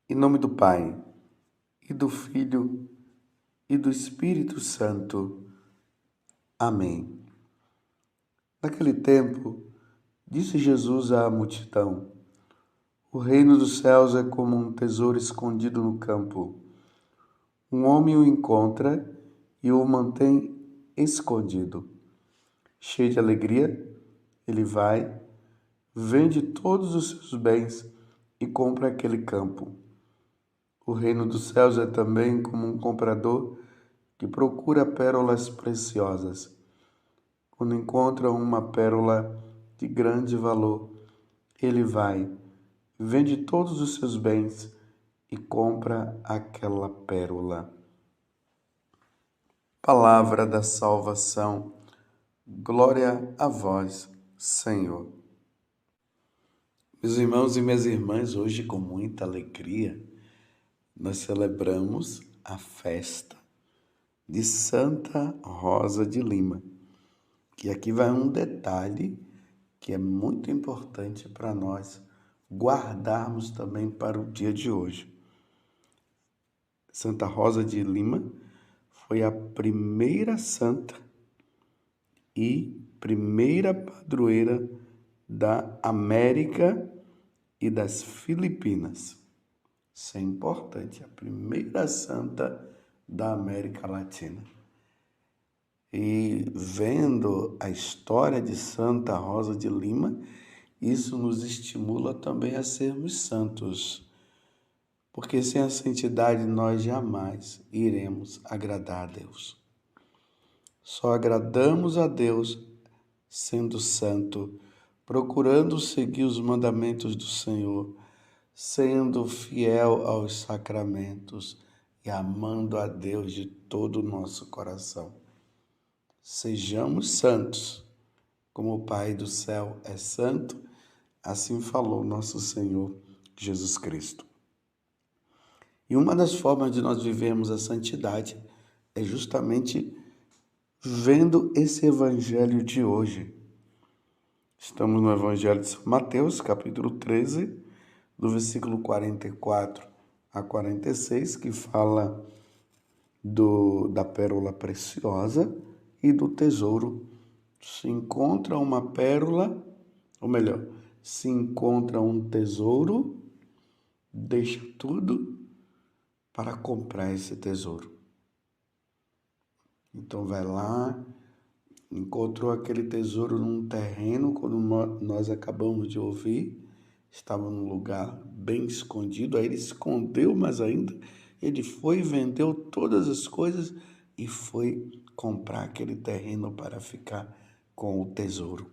Em nome do Pai, e do Filho, e do Espírito Santo. Amém. Naquele tempo, disse Jesus à multidão: O reino dos céus é como um tesouro escondido no campo. Um homem o encontra e o mantém escondido. Cheio de alegria, ele vai, vende todos os seus bens e compra aquele campo. O reino dos céus é também como um comprador que procura pérolas preciosas. Quando encontra uma pérola de grande valor, ele vai, vende todos os seus bens e compra aquela pérola. Palavra da salvação. Glória a vós, Senhor. Meus irmãos e minhas irmãs, hoje com muita alegria, nós celebramos a festa de Santa Rosa de Lima. E aqui vai um detalhe que é muito importante para nós guardarmos também para o dia de hoje. Santa Rosa de Lima foi a primeira santa e primeira padroeira da América e das Filipinas. Isso é importante, a primeira santa da América Latina. E vendo a história de Santa Rosa de Lima, isso nos estimula também a sermos santos, porque sem a santidade nós jamais iremos agradar a Deus. Só agradamos a Deus sendo santo, procurando seguir os mandamentos do Senhor, sendo fiel aos sacramentos e amando a Deus de todo o nosso coração. Sejamos santos, como o Pai do céu é santo, assim falou nosso Senhor Jesus Cristo. E uma das formas de nós vivermos a santidade é justamente vendo esse evangelho de hoje. Estamos no Evangelho de São Mateus, capítulo 13, do versículo 44 a 46, que fala da pérola preciosa e do tesouro. Se encontra uma pérola, ou melhor, se encontra um tesouro, deixa tudo para comprar esse tesouro. Então vai lá, encontrou aquele tesouro num terreno, quando nós acabamos de ouvir, estava num lugar bem escondido, aí ele escondeu, mas ainda ele foi, vendeu todas as coisas e foi comprar aquele terreno para ficar com o tesouro.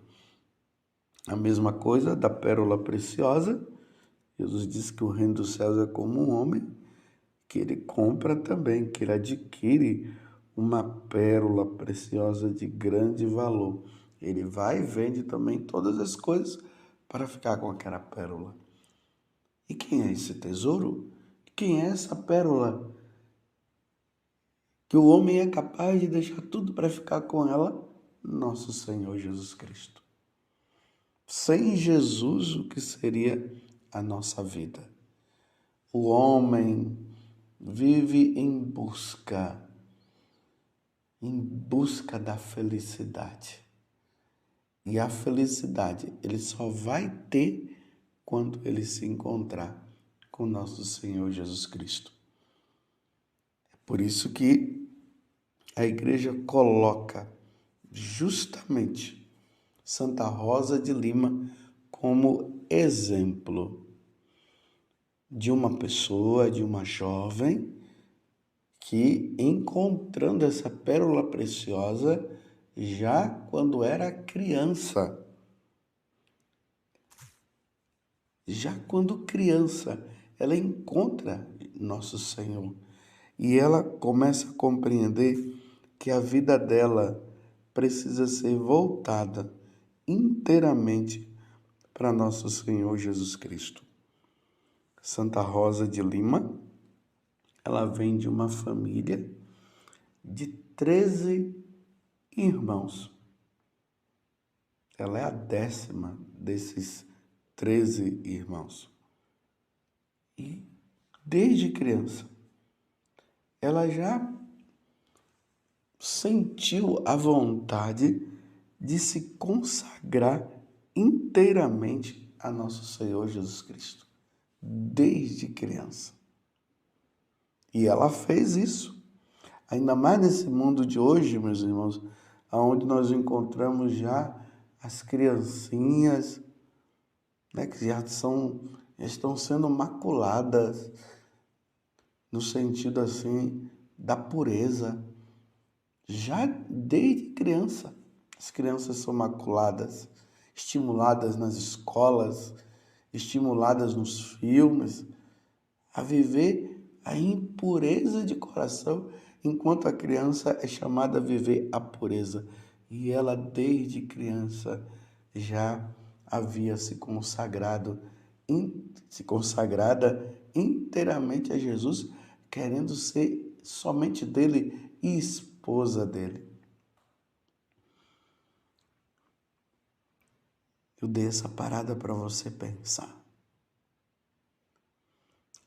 A mesma coisa da pérola preciosa. Jesus diz que o reino dos céus é como um homem que ele compra também, que ele adquire uma pérola preciosa de grande valor. Ele vai e vende também todas as coisas para ficar com aquela pérola. E quem é esse tesouro? Quem é essa pérola? Que o homem é capaz de deixar tudo para ficar com ela? Nosso Senhor Jesus Cristo. Sem Jesus, o que seria a nossa vida? O homem vive em busca da felicidade. E a felicidade ele só vai ter quando ele se encontrar com nosso Senhor Jesus Cristo. É por isso que a igreja coloca justamente Santa Rosa de Lima como exemplo de uma pessoa, de uma jovem que, encontrando essa pérola preciosa, já quando era criança, ela encontra nosso Senhor e ela começa a compreender que a vida dela precisa ser voltada inteiramente para nosso Senhor Jesus Cristo. Santa Rosa de Lima, ela vem de uma família de 13 irmãos. Ela é a 10ª desses 13 irmãos. E desde criança, ela já sentiu a vontade de se consagrar inteiramente a nosso Senhor Jesus Cristo, desde criança. E ela fez isso. Ainda mais nesse mundo de hoje, meus irmãos, onde nós encontramos já as criancinhas, né, que já estão sendo maculadas, no sentido assim da pureza. Já desde criança, as crianças são maculadas, estimuladas nas escolas, estimuladas nos filmes, a viver a impureza de coração, enquanto a criança é chamada a viver a pureza. E ela, desde criança, já havia se consagrada inteiramente a Jesus, querendo ser somente dele e esposa dele. Eu dei essa parada para você pensar.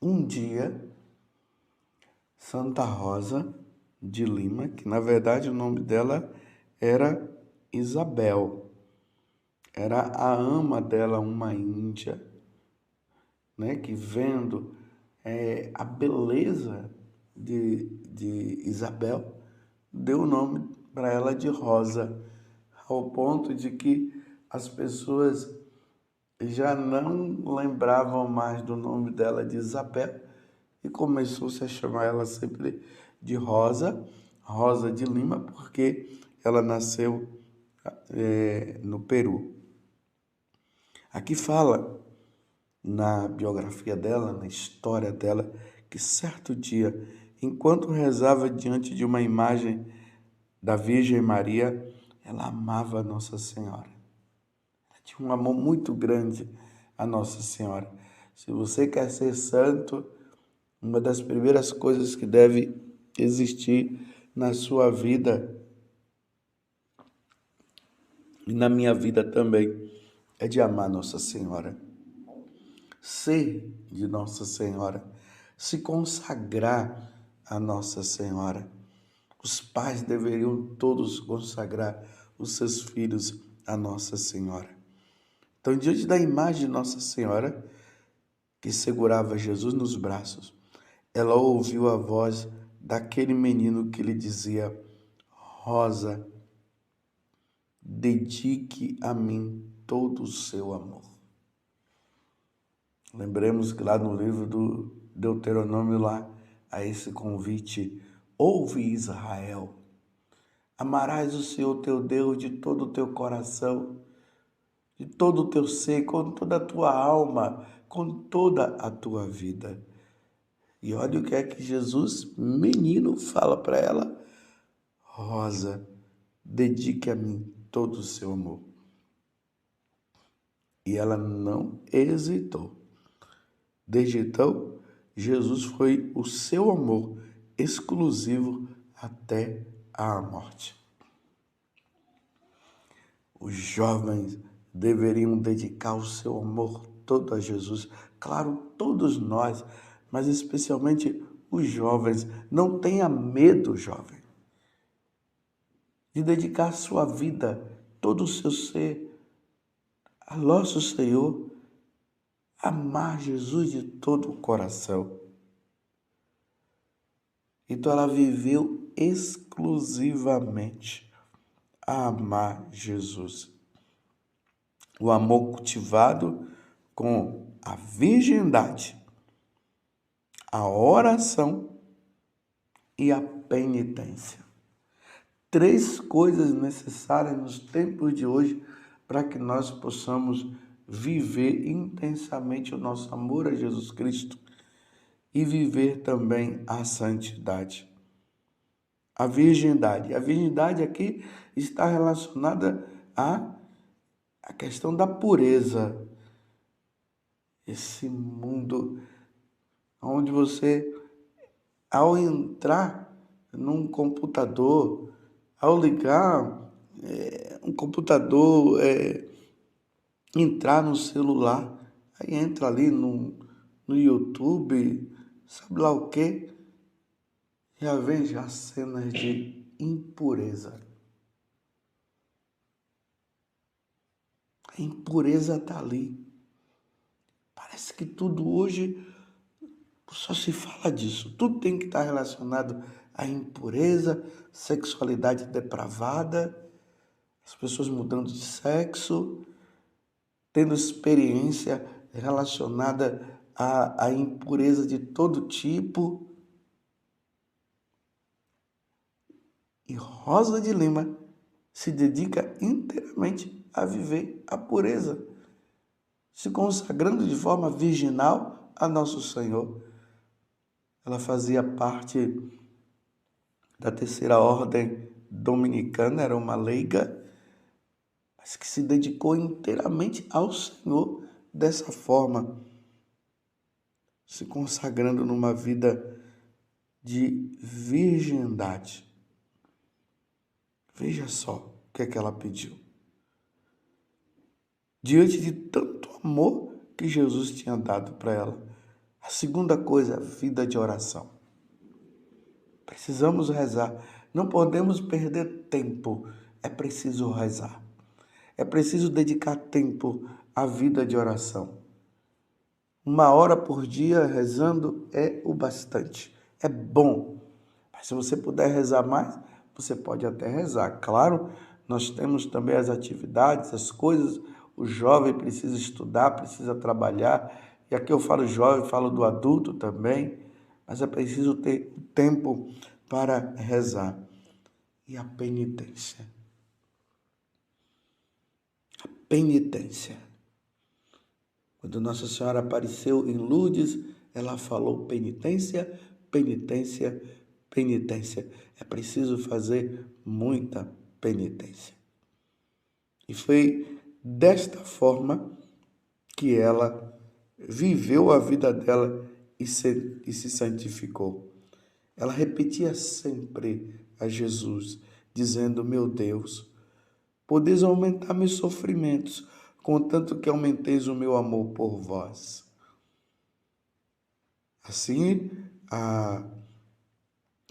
Um dia, Santa Rosa de Lima, que na verdade o nome dela era Isabel, era a ama dela, uma índia, né, que vendo a beleza de Isabel, deu o nome para ela de Rosa, ao ponto de que as pessoas já não lembravam mais do nome dela de Isabel e começou-se a chamar ela sempre de Rosa, Rosa de Lima, porque ela nasceu no Peru. Aqui fala na biografia dela, na história dela, que certo dia, enquanto rezava diante de uma imagem da Virgem Maria, ela amava a Nossa Senhora. Ela tinha um amor muito grande a Nossa Senhora. Se você quer ser santo, uma das primeiras coisas que deve existir na sua vida e na minha vida também é de amar Nossa Senhora. Ser de Nossa Senhora, se consagrar a Nossa Senhora. Os pais deveriam todos consagrar os seus filhos a Nossa Senhora. Então, diante da imagem de Nossa Senhora, que segurava Jesus nos braços, ela ouviu a voz daquele menino que lhe dizia: Rosa, dedique a mim todo o seu amor. Lembremos que lá no livro do Deuteronômio, lá, a esse convite, ouve Israel, amarás o Senhor teu Deus de todo o teu coração, de todo o teu ser, com toda a tua alma, com toda a tua vida. E olha o que é que Jesus, menino, fala para ela: Rosa, dedique a mim todo o seu amor. E ela não hesitou. Desde então, Jesus foi o seu amor exclusivo até a morte. Os jovens deveriam dedicar o seu amor todo a Jesus. Claro, todos nós, mas especialmente os jovens. Não tenha medo, jovem, de dedicar sua vida, todo o seu ser, a nosso Senhor. Amar Jesus de todo o coração. Então ela viveu exclusivamente a amar Jesus. O amor cultivado com a virgindade, a oração e a penitência. 3 coisas necessárias nos tempos de hoje para que nós possamos viver intensamente o nosso amor a Jesus Cristo e viver também a santidade. A virgindade. A virgindade aqui está relacionada à questão da pureza. Esse mundo onde você, ao entrar num computador, ao ligar um computador, entrar no celular, aí entra ali no YouTube, sabe lá o quê? Já vejo as cenas de impureza. A impureza está ali. Parece que tudo hoje só se fala disso. Tudo tem que estar relacionado à impureza, sexualidade depravada, as pessoas mudando de sexo, tendo experiência relacionada à impureza de todo tipo. E Rosa de Lima se dedica inteiramente a viver a pureza, se consagrando de forma virginal a Nosso Senhor. Ela fazia parte da terceira ordem dominicana, era uma leiga, mas que se dedicou inteiramente ao Senhor dessa forma, se consagrando numa vida de virgindade. Veja só o que é que ela pediu. Diante de tanto amor que Jesus tinha dado para ela. A segunda coisa, vida de oração. Precisamos rezar. Não podemos perder tempo. É preciso rezar. É preciso dedicar tempo à vida de oração. 1 hora por dia rezando é o bastante. É bom. Mas se você puder rezar mais, você pode até rezar. Claro, nós temos também as atividades, as coisas. O jovem precisa estudar, precisa trabalhar. E aqui eu falo jovem, falo do adulto também. Mas é preciso ter tempo para rezar. E a penitência. A penitência. Quando Nossa Senhora apareceu em Lourdes, ela falou penitência, penitência, penitência. É preciso fazer muita penitência. E foi desta forma que ela viveu a vida dela e se santificou. Ela repetia sempre a Jesus, dizendo: meu Deus, podeis aumentar meus sofrimentos, contanto que aumenteis o meu amor por vós. Assim,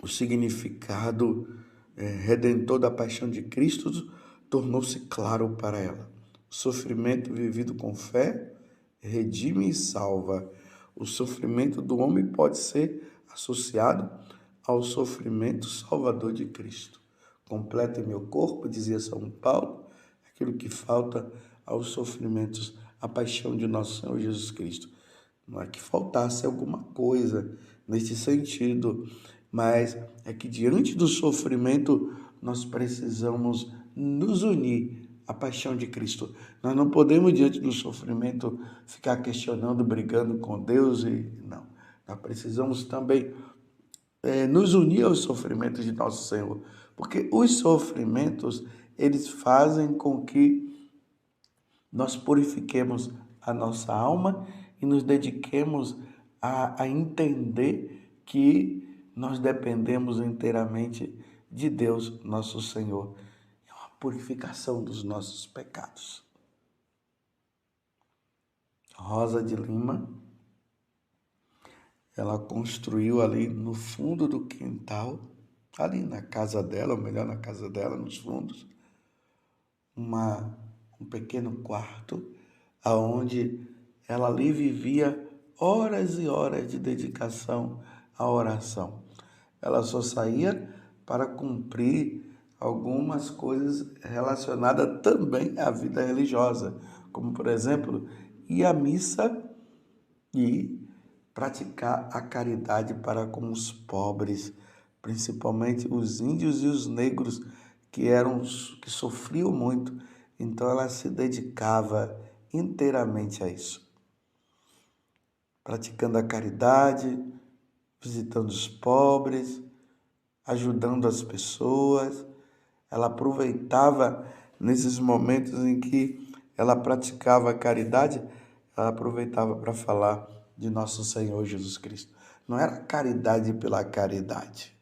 o significado redentor da paixão de Cristo tornou-se claro para ela. O sofrimento vivido com fé redime e salva. O sofrimento do homem pode ser associado ao sofrimento salvador de Cristo. Completa em meu corpo, dizia São Paulo, aquilo que falta aos sofrimentos, a paixão de nosso Senhor Jesus Cristo. Não é que faltasse alguma coisa nesse sentido, mas é que diante do sofrimento nós precisamos nos unir à paixão de Cristo. Nós não podemos, diante do sofrimento, ficar questionando, brigando com Deus. Não. Nós precisamos também nos unir aos sofrimentos de nosso Senhor, porque os sofrimentos, eles fazem com que nós purifiquemos a nossa alma e nos dediquemos a entender que nós dependemos inteiramente de Deus, nosso Senhor. É uma purificação dos nossos pecados. Rosa de Lima, ela construiu ali no fundo do quintal, ali na casa dela, ou melhor, na casa dela, nos fundos, um pequeno quarto, aonde ela ali vivia horas e horas de dedicação à oração. Ela só saía para cumprir algumas coisas relacionadas também à vida religiosa, como, por exemplo, ir à missa e praticar a caridade para com os pobres, principalmente os índios e os negros, que sofriam muito. Então ela se dedicava inteiramente a isso, praticando a caridade, visitando os pobres, ajudando as pessoas. Ela aproveitava nesses momentos em que ela praticava a caridade, ela aproveitava para falar de nosso Senhor Jesus Cristo. Não era caridade pela caridade.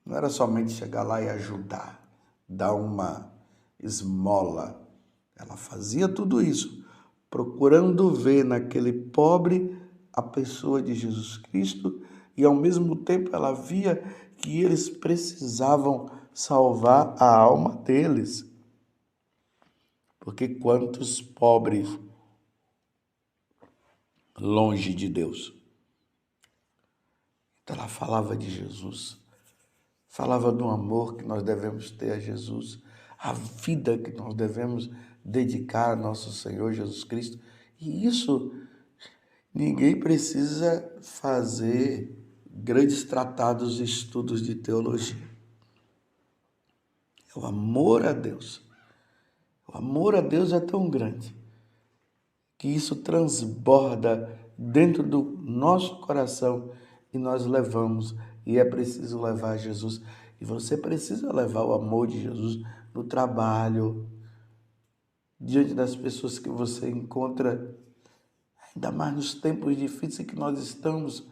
Não era somente chegar lá e ajudar, dar uma esmola. Ela fazia tudo isso, procurando ver naquele pobre a pessoa de Jesus Cristo e, ao mesmo tempo, ela via que eles precisavam salvar a alma deles. Porque quantos pobres longe de Deus. Então ela falava de Jesus, falava do amor que nós devemos ter a Jesus, a vida que nós devemos dedicar a nosso Senhor Jesus Cristo. E isso, ninguém precisa fazer grandes tratados e estudos de teologia. É o amor a Deus. O amor a Deus é tão grande que isso transborda dentro do nosso coração e nós levamos. E é preciso levar Jesus. E você precisa levar o amor de Jesus no trabalho, diante das pessoas que você encontra, ainda mais nos tempos difíceis que nós estamos,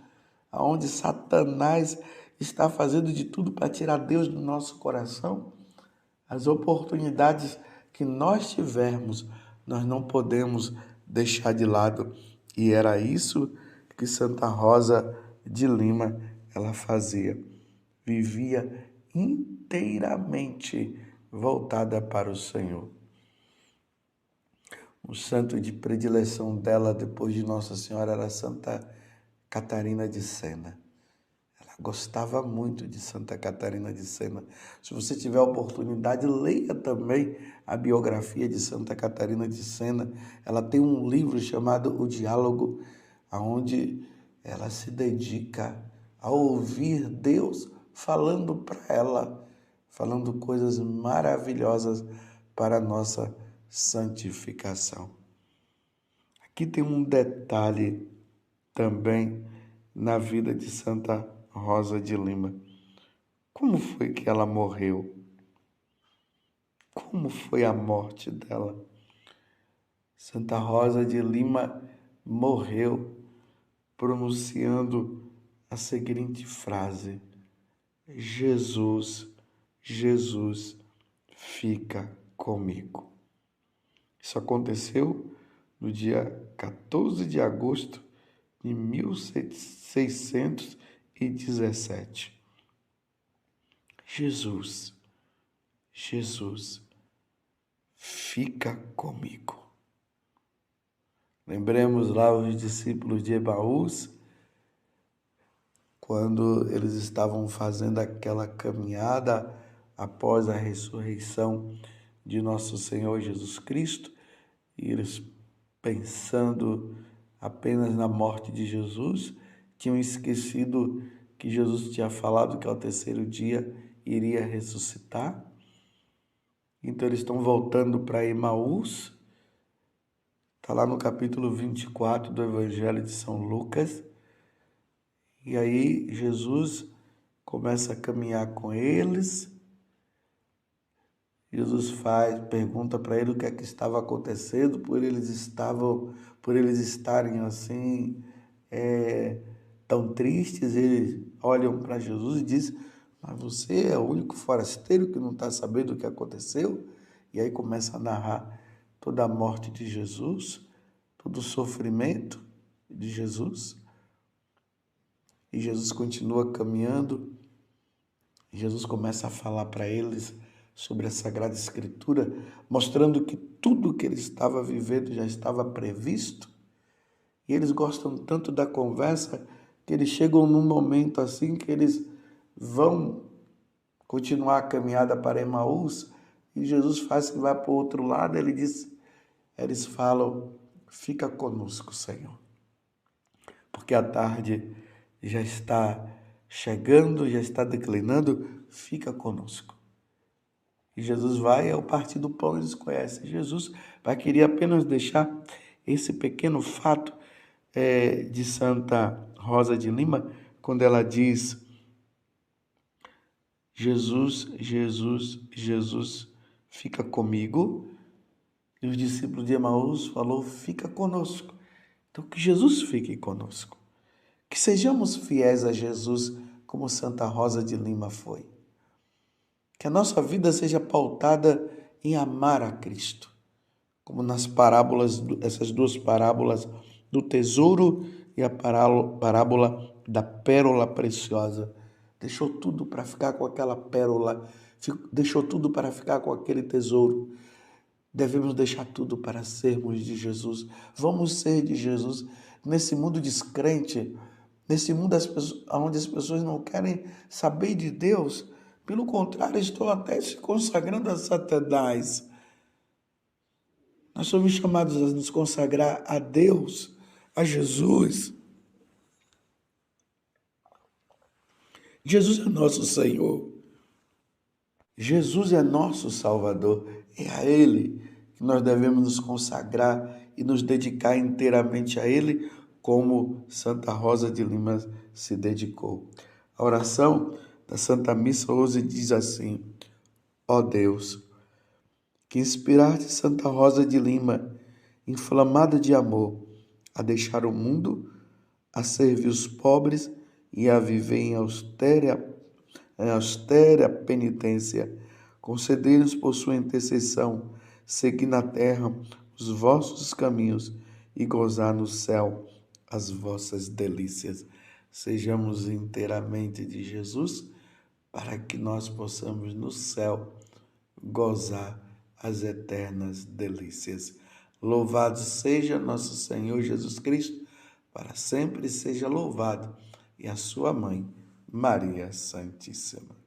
onde Satanás está fazendo de tudo para tirar Deus do nosso coração. As oportunidades que nós tivermos, nós não podemos deixar de lado. E era isso que Santa Rosa de Lima ela fazia. Vivia inteiramente voltada para o Senhor. O santo de predileção dela, depois de Nossa Senhora, era Santa Catarina de Sena. Ela gostava muito de Santa Catarina de Sena. Se você tiver a oportunidade, leia também a biografia de Santa Catarina de Sena. Ela tem um livro chamado O Diálogo, onde ela se dedica a ouvir Deus falando para ela, falando coisas maravilhosas para a nossa santificação. Aqui tem um detalhe também na vida de Santa Rosa de Lima. Como foi que ela morreu? Como foi a morte dela? Santa Rosa de Lima morreu pronunciando a seguinte frase: Jesus, Jesus, fica comigo. Isso aconteceu no dia 14 de agosto de 1617. Jesus, Jesus, fica comigo. Lembremos lá os discípulos de Emaús, quando eles estavam fazendo aquela caminhada após a ressurreição de nosso Senhor Jesus Cristo, e eles, pensando apenas na morte de Jesus, tinham esquecido que Jesus tinha falado que ao terceiro dia iria ressuscitar. Então eles estão voltando para Emaús, está lá no capítulo 24 do Evangelho de São Lucas, e aí Jesus começa a caminhar com eles. Jesus pergunta para ele o que é que estava acontecendo, por eles estarem assim, tão tristes. Eles olham para Jesus e dizem: mas você é o único forasteiro que não está sabendo o que aconteceu? E aí começa a narrar toda a morte de Jesus, todo o sofrimento de Jesus. E Jesus continua caminhando, e Jesus começa a falar para eles sobre a Sagrada Escritura, mostrando que tudo que ele estava vivendo já estava previsto. E eles gostam tanto da conversa que eles chegam num momento assim que eles vão continuar a caminhada para Emaús, e Jesus faz que vai para o outro lado. Eles falam: fica conosco, Senhor, porque a tarde já está chegando, já está declinando, fica conosco. E Jesus vai ao partir do pão, eles conhecem. Jesus vai querer apenas deixar esse pequeno fato de Santa Rosa de Lima, quando ela diz: Jesus, Jesus, Jesus, fica comigo. E os discípulos de Emaús falou: fica conosco. Então que Jesus fique conosco. Que sejamos fiéis a Jesus como Santa Rosa de Lima foi. Que a nossa vida seja pautada em amar a Cristo, como nas parábolas, essas duas parábolas do tesouro e a parábola da pérola preciosa. Deixou tudo para ficar com aquela pérola, deixou tudo para ficar com aquele tesouro. Devemos deixar tudo para sermos de Jesus. Vamos ser de Jesus nesse mundo descrente, nesse mundo onde as pessoas não querem saber de Deus. Pelo contrário, estão até se consagrando a Satanás. Nós somos chamados a nos consagrar a Deus, a Jesus. Jesus é nosso Senhor. Jesus é nosso Salvador. É a Ele que nós devemos nos consagrar e nos dedicar inteiramente a Ele, como Santa Rosa de Lima se dedicou. A oração da Santa Missa hoje diz assim: ó Deus, que inspiraste Santa Rosa de Lima, inflamada de amor, a deixar o mundo, a servir os pobres e a viver em austera penitência, concedei-nos por sua intercessão, seguir na terra os vossos caminhos e gozar no céu as vossas delícias. Sejamos inteiramente de Jesus, para que nós possamos no céu gozar as eternas delícias. Louvado seja nosso Senhor Jesus Cristo, para sempre seja louvado, e a sua mãe, Maria Santíssima.